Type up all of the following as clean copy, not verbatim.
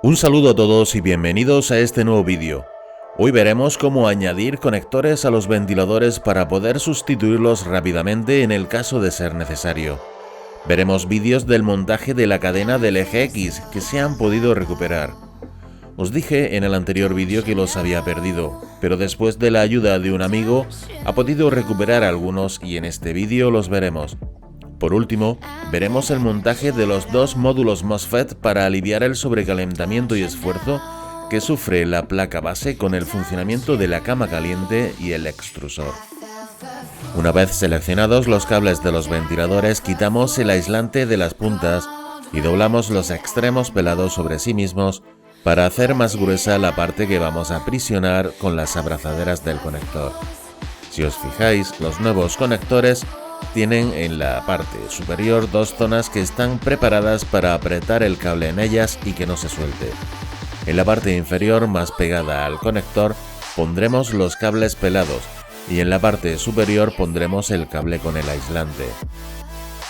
Un saludo a todos y bienvenidos a este nuevo vídeo. Hoy veremos cómo añadir conectores a los ventiladores para poder sustituirlos rápidamente en el caso de ser necesario. Veremos vídeos del montaje de la cadena del eje X que se han podido recuperar. Os dije en el anterior vídeo que los había perdido, pero después de la ayuda de un amigo ha podido recuperar algunos y en este vídeo los veremos. Por último, veremos el montaje de los dos módulos MOSFET para aliviar el sobrecalentamiento y esfuerzo que sufre la placa base con el funcionamiento de la cama caliente y el extrusor. Una vez seleccionados los cables de los ventiladores, quitamos el aislante de las puntas y doblamos los extremos pelados sobre sí mismos para hacer más gruesa la parte que vamos a aprisionar con las abrazaderas del conector. Si os fijáis, los nuevos conectores tienen en la parte superior dos zonas que están preparadas para apretar el cable en ellas y que no se suelte. En la parte inferior, más pegada al conector, pondremos los cables pelados y en la parte superior pondremos el cable con el aislante.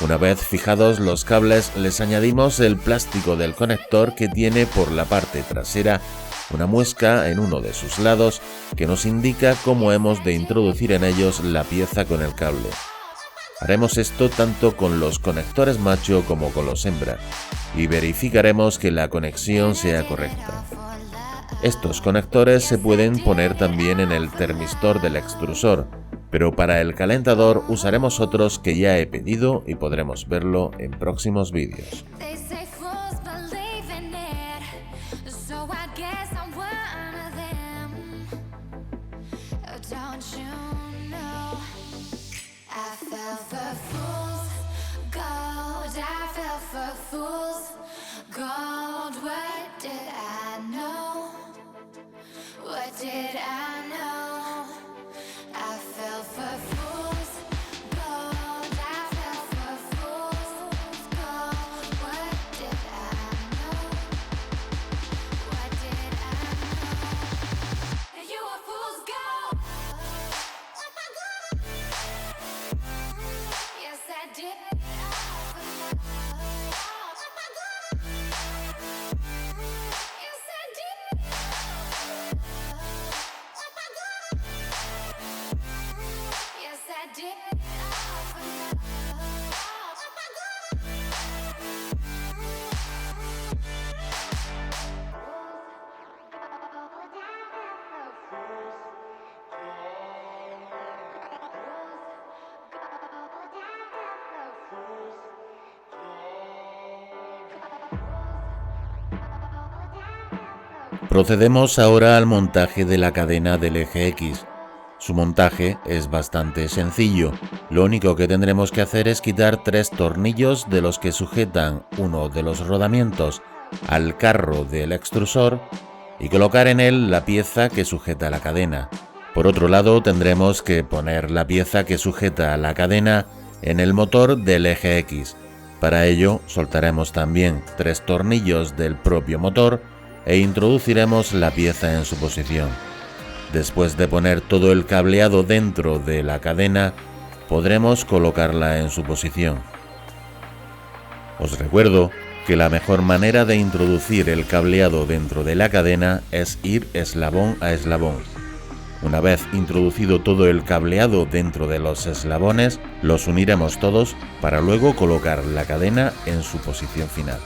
Una vez fijados los cables, les añadimos el plástico del conector que tiene por la parte trasera una muesca en uno de sus lados que nos indica cómo hemos de introducir en ellos la pieza con el cable. Haremos esto tanto con los conectores macho como con los hembra y verificaremos que la conexión sea correcta. Estos conectores se pueden poner también en el termistor del extrusor, pero para el calentador usaremos otros que ya he pedido y podremos verlo en próximos vídeos. Procedemos ahora al montaje de la cadena del eje X. Su montaje es bastante sencillo. Lo único que tendremos que hacer es quitar 3 tornillos de los que sujetan uno de los rodamientos al carro del extrusor y colocar en él la pieza que sujeta la cadena. Por otro lado, tendremos que poner la pieza que sujeta la cadena en el motor del eje X. Para ello, soltaremos también 3 tornillos del propio motor e introduciremos la pieza en su posición. Después de poner todo el cableado dentro de la cadena, podremos colocarla en su posición. Os recuerdo que la mejor manera de introducir el cableado dentro de la cadena es ir eslabón a eslabón. Una vez introducido todo el cableado dentro de los eslabones, los uniremos todos para luego colocar la cadena en su posición final.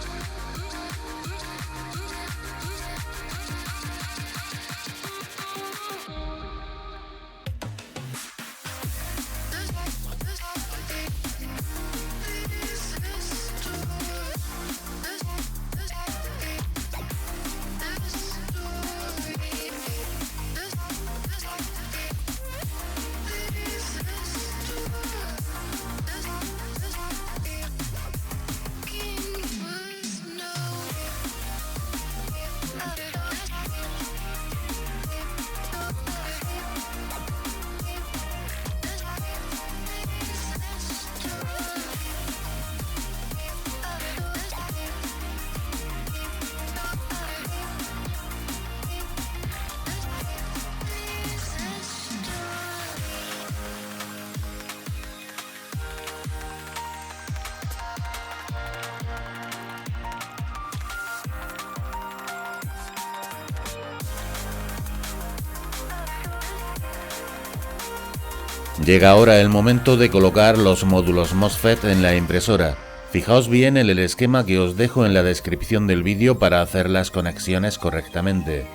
Llega ahora el momento de colocar los módulos MOSFET en la impresora. Fijaos bien en el esquema que os dejo en la descripción del vídeo para hacer las conexiones correctamente.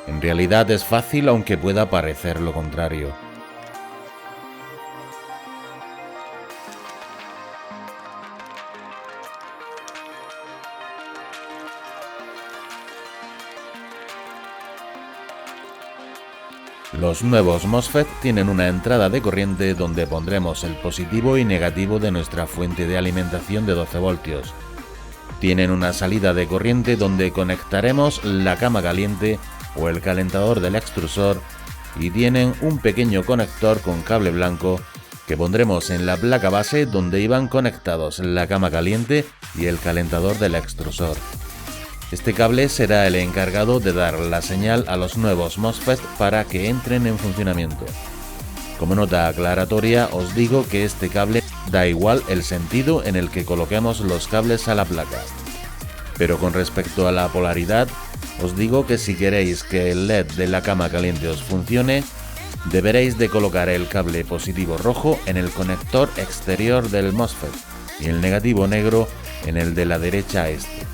En realidad es fácil, aunque pueda parecer lo contrario. Los nuevos MOSFET tienen una entrada de corriente donde pondremos el positivo y negativo de nuestra fuente de alimentación de 12 voltios. Tienen una salida de corriente donde conectaremos la cama caliente o el calentador del extrusor y tienen un pequeño conector con cable blanco que pondremos en la placa base donde iban conectados la cama caliente y el calentador del extrusor. Este cable será el encargado de dar la señal a los nuevos MOSFET para que entren en funcionamiento. Como nota aclaratoria os digo que este cable da igual el sentido en el que coloquemos los cables a la placa. Pero con respecto a la polaridad, os digo que si queréis que el LED de la cama caliente os funcione, deberéis de colocar el cable positivo rojo en el conector exterior del MOSFET y el negativo negro en el de la derecha este.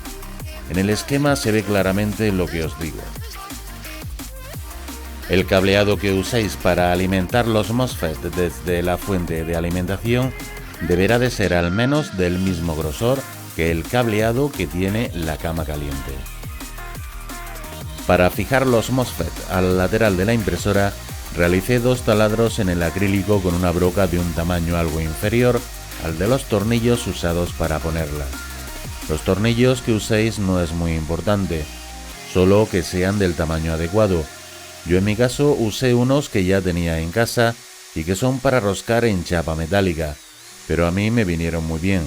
En el esquema se ve claramente lo que os digo. El cableado que uséis para alimentar los MOSFET desde la fuente de alimentación deberá de ser al menos del mismo grosor que el cableado que tiene la cama caliente. Para fijar los MOSFET al lateral de la impresora, realicé 2 taladros en el acrílico con una broca de un tamaño algo inferior al de los tornillos usados para ponerlas. Los tornillos que uséis no es muy importante, solo que sean del tamaño adecuado. Yo en mi caso usé unos que ya tenía en casa y que son para roscar en chapa metálica, pero a mí me vinieron muy bien.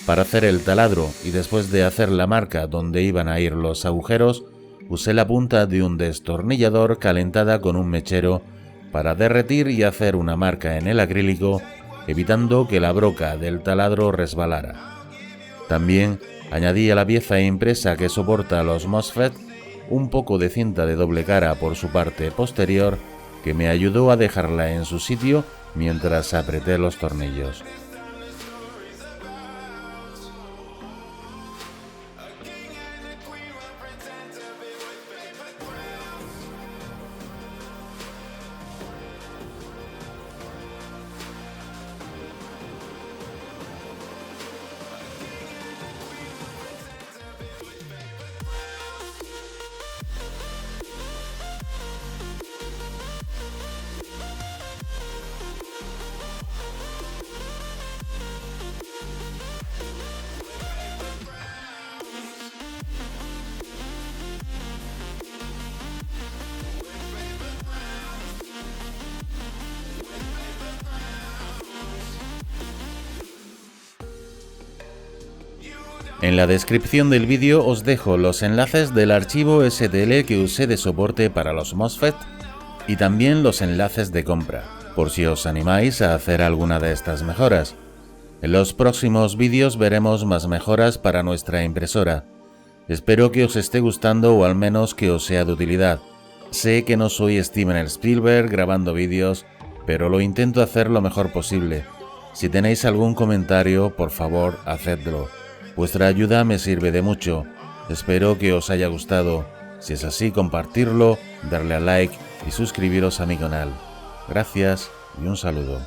Para hacer el taladro y después de hacer la marca donde iban a ir los agujeros, usé la punta de un destornillador calentada con un mechero para derretir y hacer una marca en el acrílico, evitando que la broca del taladro resbalara. También añadí a la pieza impresa que soporta los MOSFET un poco de cinta de doble cara por su parte posterior que me ayudó a dejarla en su sitio mientras apreté los tornillos. En la descripción del vídeo os dejo los enlaces del archivo STL que usé de soporte para los MOSFET y también los enlaces de compra, por si os animáis a hacer alguna de estas mejoras. En los próximos vídeos veremos más mejoras para nuestra impresora. Espero que os esté gustando o al menos que os sea de utilidad. Sé que no soy Steven Spielberg grabando vídeos, pero lo intento hacer lo mejor posible. Si tenéis algún comentario, por favor, hacedlo. Vuestra ayuda me sirve de mucho. Espero que os haya gustado. Si es así, compartirlo, darle a like y suscribiros a mi canal. Gracias y un saludo.